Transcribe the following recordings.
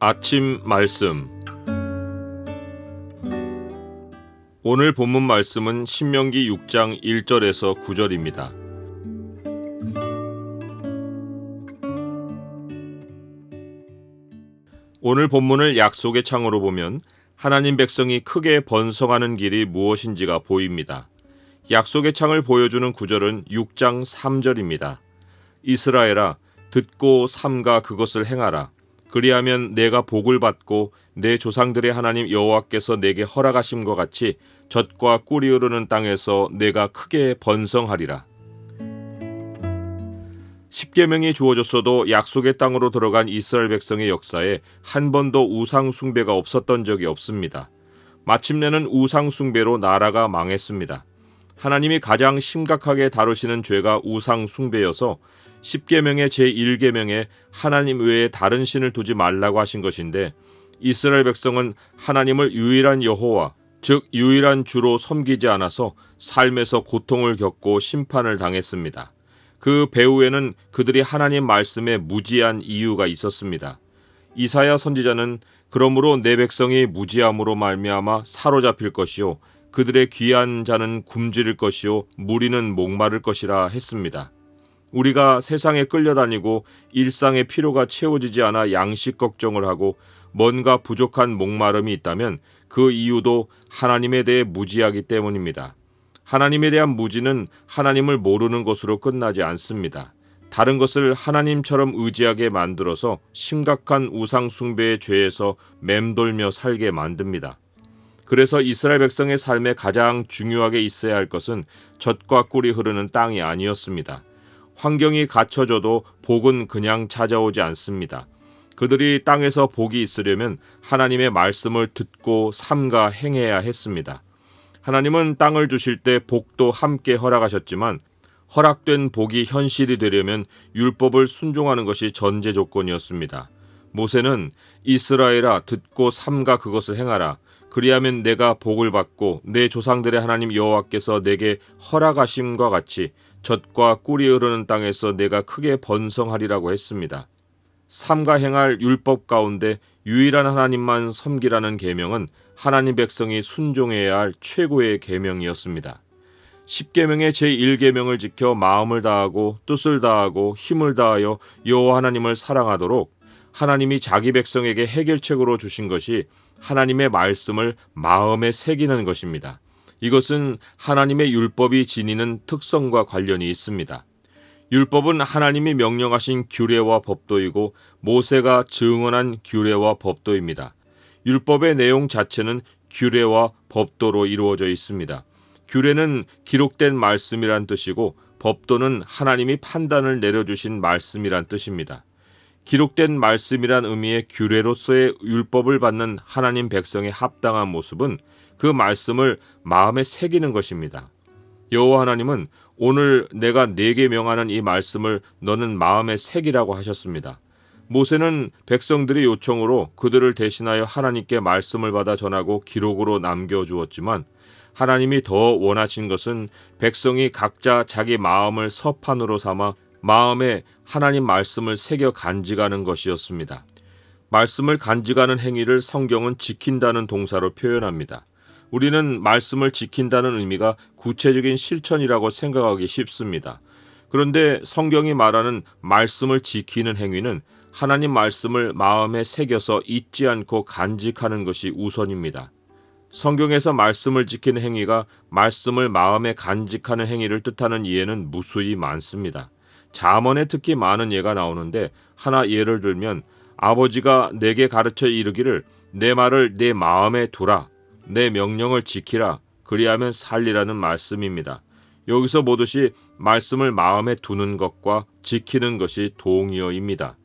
아침 말씀. 오늘 본문 말씀은 신명기 6장 1절에서 9절입니다. 오늘 본문을 약속의 창으로 보면 하나님 백성이 크게 번성하는 길이 무엇인지가 보입니다. 약속의 창을 보여주는 구절은 6장 3절입니다. 이스라엘아, 듣고 삼가 그것을 행하라. 그리하면 내가 복을 받고 내 조상들의 하나님 여호와께서 내게 허락하심과 같이 젖과 꿀이 흐르는 땅에서 내가 크게 번성하리라. 십계명이 주어졌어도 약속의 땅으로 들어간 이스라엘 백성의 역사에 한 번도 우상 숭배가 없었던 적이 없습니다. 마침내는 우상 숭배로 나라가 망했습니다. 하나님이 가장 심각하게 다루시는 죄가 우상 숭배여서 십계명의 제1계명에 하나님 외에 다른 신을 두지 말라고 하신 것인데, 이스라엘 백성은 하나님을 유일한 여호와, 즉 유일한 주로 섬기지 않아서 삶에서 고통을 겪고 심판을 당했습니다. 그 배후에는 그들이 하나님 말씀에 무지한 이유가 있었습니다. 이사야 선지자는 그러므로 내 백성이 무지함으로 말미암아 사로잡힐 것이요 그들의 귀한 자는 굶주릴 것이요 무리는 목마를 것이라 했습니다. 우리가 세상에 끌려다니고 일상의 필요가 채워지지 않아 양식 걱정을 하고 뭔가 부족한 목마름이 있다면 그 이유도 하나님에 대해 무지하기 때문입니다. 하나님에 대한 무지는 하나님을 모르는 것으로 끝나지 않습니다. 다른 것을 하나님처럼 의지하게 만들어서 심각한 우상 숭배의 죄에서 맴돌며 살게 만듭니다. 그래서 이스라엘 백성의 삶에 가장 중요하게 있어야 할 것은 젖과 꿀이 흐르는 땅이 아니었습니다. 환경이 갖춰져도 복은 그냥 찾아오지 않습니다. 그들이 땅에서 복이 있으려면 하나님의 말씀을 듣고 삼가 행해야 했습니다. 하나님은 땅을 주실 때 복도 함께 허락하셨지만 허락된 복이 현실이 되려면 율법을 순종하는 것이 전제 조건이었습니다. 모세는 이스라엘아, 듣고 삼가 그것을 행하라. 그리하면 내가 복을 받고 내 조상들의 하나님 여호와께서 내게 허락하심과 같이 젖과 꿀이 흐르는 땅에서 내가 크게 번성하리라고 했습니다. 삼가 행할 율법 가운데 유일한 하나님만 섬기라는 계명은 하나님 백성이 순종해야 할 최고의 계명이었습니다. 십계명의 제1계명을 지켜 마음을 다하고 뜻을 다하고 힘을 다하여 여호와 하나님을 사랑하도록 하나님이 자기 백성에게 해결책으로 주신 것이 하나님의 말씀을 마음에 새기는 것입니다. 이것은 하나님의 율법이 지니는 특성과 관련이 있습니다. 율법은 하나님이 명령하신 규례와 법도이고 모세가 증언한 규례와 법도입니다. 율법의 내용 자체는 규례와 법도로 이루어져 있습니다. 규례는 기록된 말씀이란 뜻이고 법도는 하나님이 판단을 내려주신 말씀이란 뜻입니다. 기록된 말씀이란 의미의 규례로서의 율법을 받는 하나님 백성의 합당한 모습은 그 말씀을 마음에 새기는 것입니다. 여호와 하나님은 오늘 내가 네게 명하는 이 말씀을 너는 마음에 새기라고 하셨습니다. 모세는 백성들의 요청으로 그들을 대신하여 하나님께 말씀을 받아 전하고 기록으로 남겨주었지만 하나님이 더 원하신 것은 백성이 각자 자기 마음을 서판으로 삼아 마음에 하나님 말씀을 새겨 간직하는 것이었습니다. 말씀을 간직하는 행위를 성경은 지킨다는 동사로 표현합니다. 우리는 말씀을 지킨다는 의미가 구체적인 실천이라고 생각하기 쉽습니다. 그런데 성경이 말하는 말씀을 지키는 행위는 하나님 말씀을 마음에 새겨서 잊지 않고 간직하는 것이 우선입니다. 성경에서 말씀을 지키는 행위가 말씀을 마음에 간직하는 행위를 뜻하는 이해는 무수히 많습니다. 잠언에 특히 많은 예가 나오는데 하나 예를 들면 아버지가 내게 가르쳐 이르기를 내 말을 내 마음에 두라. 내 명령을 지키라. 그리하면 살리라는 말씀입니다. 여기서 보듯이 말씀을 마음에 두는 것과 지키는 것이 동의어입니다.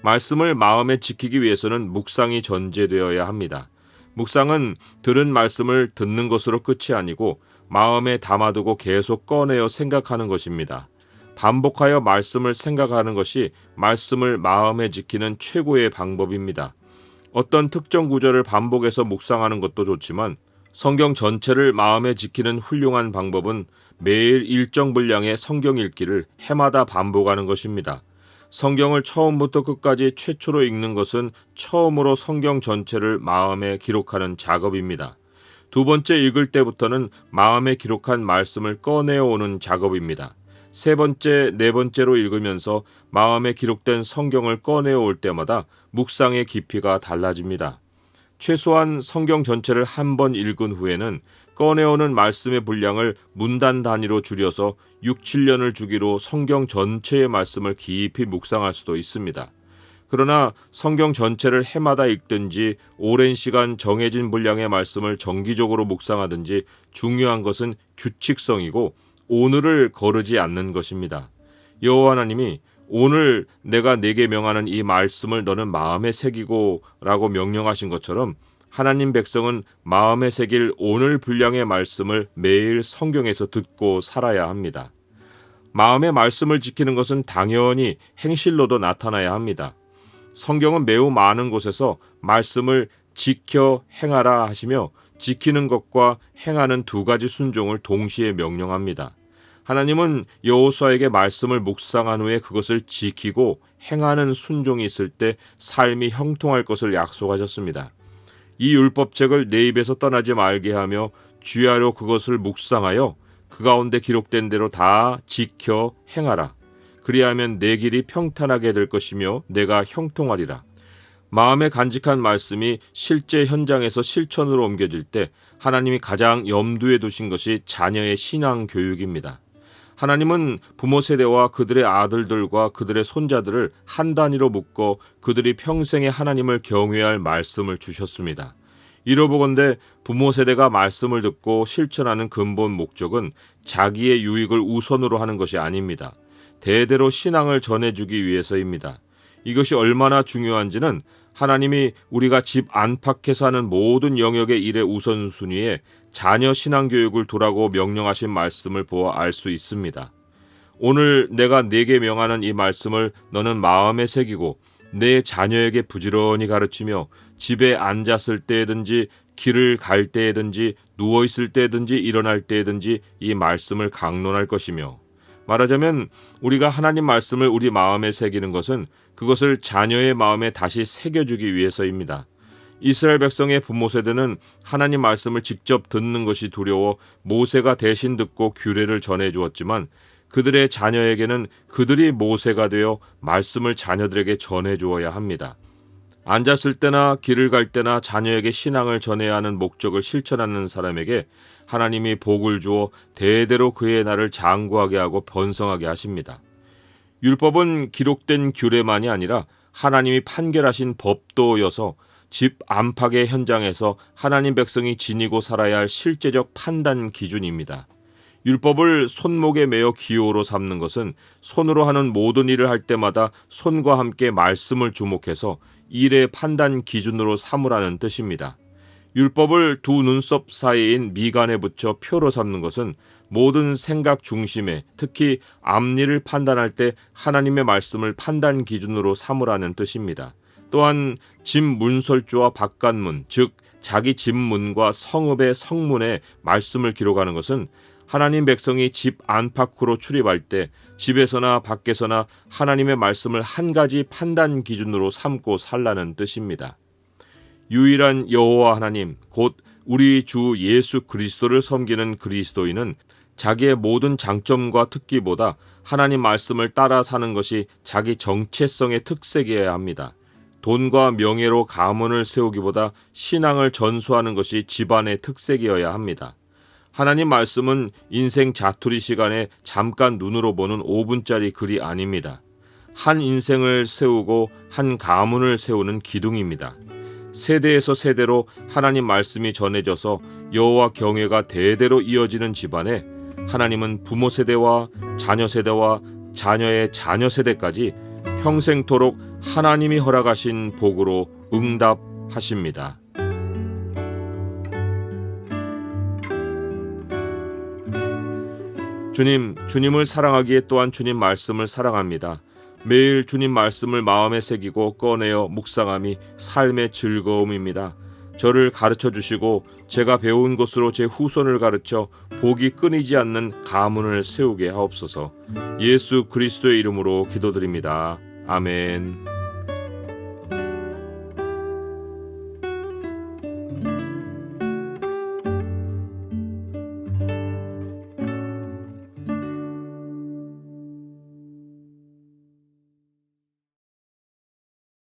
말씀을 마음에 지키기 위해서는 묵상이 전제되어야 합니다. 묵상은 들은 말씀을 듣는 것으로 끝이 아니고 마음에 담아두고 계속 꺼내어 생각하는 것입니다. 반복하여 말씀을 생각하는 것이 말씀을 마음에 지키는 최고의 방법입니다. 어떤 특정 구절을 반복해서 묵상하는 것도 좋지만 성경 전체를 마음에 지키는 훌륭한 방법은 매일 일정 분량의 성경 읽기를 해마다 반복하는 것입니다. 성경을 처음부터 끝까지 최초로 읽는 것은 처음으로 성경 전체를 마음에 기록하는 작업입니다. 두 번째 읽을 때부터는 마음에 기록한 말씀을 꺼내오는 작업입니다. 세 번째, 네 번째로 읽으면서 마음에 기록된 성경을 꺼내올 때마다 묵상의 깊이가 달라집니다. 최소한 성경 전체를 한 번 읽은 후에는 꺼내오는 말씀의 분량을 문단 단위로 줄여서 6, 7년을 주기로 성경 전체의 말씀을 깊이 묵상할 수도 있습니다. 그러나 성경 전체를 해마다 읽든지 오랜 시간 정해진 분량의 말씀을 정기적으로 묵상하든지 중요한 것은 규칙성이고 오늘을 거르지 않는 것입니다. 여호와 하나님이 오늘 내가 네게 명하는 이 말씀을 너는 마음에 새기고 라고 명령하신 것처럼 하나님 백성은 마음에 새길 오늘 분량의 말씀을 매일 성경에서 듣고 살아야 합니다. 마음의 말씀을 지키는 것은 당연히 행실로도 나타나야 합니다. 성경은 매우 많은 곳에서 말씀을 지켜 행하라 하시며 지키는 것과 행하는 두 가지 순종을 동시에 명령합니다. 하나님은 여호수아에게 말씀을 묵상한 후에 그것을 지키고 행하는 순종이 있을 때 삶이 형통할 것을 약속하셨습니다. 이 율법책을 내 입에서 떠나지 말게 하며 주야로 그것을 묵상하여 그 가운데 기록된 대로 다 지켜 행하라. 그리하면 내 길이 평탄하게 될 것이며 내가 형통하리라. 마음에 간직한 말씀이 실제 현장에서 실천으로 옮겨질 때 하나님이 가장 염두에 두신 것이 자녀의 신앙 교육입니다. 하나님은 부모 세대와 그들의 아들들과 그들의 손자들을 한 단위로 묶어 그들이 평생에 하나님을 경외할 말씀을 주셨습니다. 이러보건대 부모 세대가 말씀을 듣고 실천하는 근본 목적은 자기의 유익을 우선으로 하는 것이 아닙니다. 대대로 신앙을 전해주기 위해서입니다. 이것이 얼마나 중요한지는 하나님이 우리가 집 안팎에서 하는 모든 영역의 일의 우선순위에 자녀 신앙교육을 두라고 명령하신 말씀을 보아 알 수 있습니다. 오늘 내가 네게 명하는 이 말씀을 너는 마음에 새기고 내 자녀에게 부지런히 가르치며 집에 앉았을 때든지 길을 갈 때든지 누워있을 때든지 일어날 때든지 이 말씀을 강론할 것이며, 말하자면 우리가 하나님 말씀을 우리 마음에 새기는 것은 그것을 자녀의 마음에 다시 새겨주기 위해서입니다. 이스라엘 백성의 부모 세대는 하나님 말씀을 직접 듣는 것이 두려워 모세가 대신 듣고 규례를 전해주었지만 그들의 자녀에게는 그들이 모세가 되어 말씀을 자녀들에게 전해주어야 합니다. 앉았을 때나 길을 갈 때나 자녀에게 신앙을 전해야 하는 목적을 실천하는 사람에게 하나님이 복을 주어 대대로 그의 날을 장구하게 하고 번성하게 하십니다. 율법은 기록된 규례만이 아니라 하나님이 판결하신 법도여서 집 안팎의 현장에서 하나님 백성이 지니고 살아야 할 실제적 판단 기준입니다. 율법을 손목에 매어 기호로 삼는 것은 손으로 하는 모든 일을 할 때마다 손과 함께 말씀을 주목해서 일의 판단 기준으로 삼으라는 뜻입니다. 율법을 두 눈썹 사이인 미간에 붙여 표로 삼는 것은 모든 생각 중심에, 특히 앞일을 판단할 때 하나님의 말씀을 판단 기준으로 삼으라는 뜻입니다. 또한 집 문설주와 바깥문, 즉 자기 집 문과 성읍의 성문에 말씀을 기록하는 것은 하나님 백성이 집 안팎으로 출입할 때 집에서나 밖에서나 하나님의 말씀을 한 가지 판단 기준으로 삼고 살라는 뜻입니다. 유일한 여호와 하나님, 곧 우리 주 예수 그리스도를 섬기는 그리스도인은 자기의 모든 장점과 특기보다 하나님 말씀을 따라 사는 것이 자기 정체성의 특색이어야 합니다. 돈과 명예로 가문을 세우기보다 신앙을 전수하는 것이 집안의 특색이어야 합니다. 하나님 말씀은 인생 자투리 시간에 잠깐 눈으로 보는 5분짜리 글이 아닙니다. 한 인생을 세우고 한 가문을 세우는 기둥입니다. 세대에서 세대로 하나님 말씀이 전해져서 여호와 경외가 대대로 이어지는 집안에 하나님은 부모 세대와 자녀 세대와 자녀의 자녀 세대까지 평생토록 하나님이 허락하신 복으로 응답하십니다. 주님을 사랑하기에 또한 주님 말씀을 사랑합니다. 매일 주님 말씀을 마음에 새기고 꺼내어 묵상함이 삶의 즐거움입니다. 저를 가르쳐 주시고 제가 배운 것으로 제 후손을 가르쳐 복이 끊이지 않는 가문을 세우게 하옵소서. 예수 그리스도의 이름으로 기도드립니다. 아멘.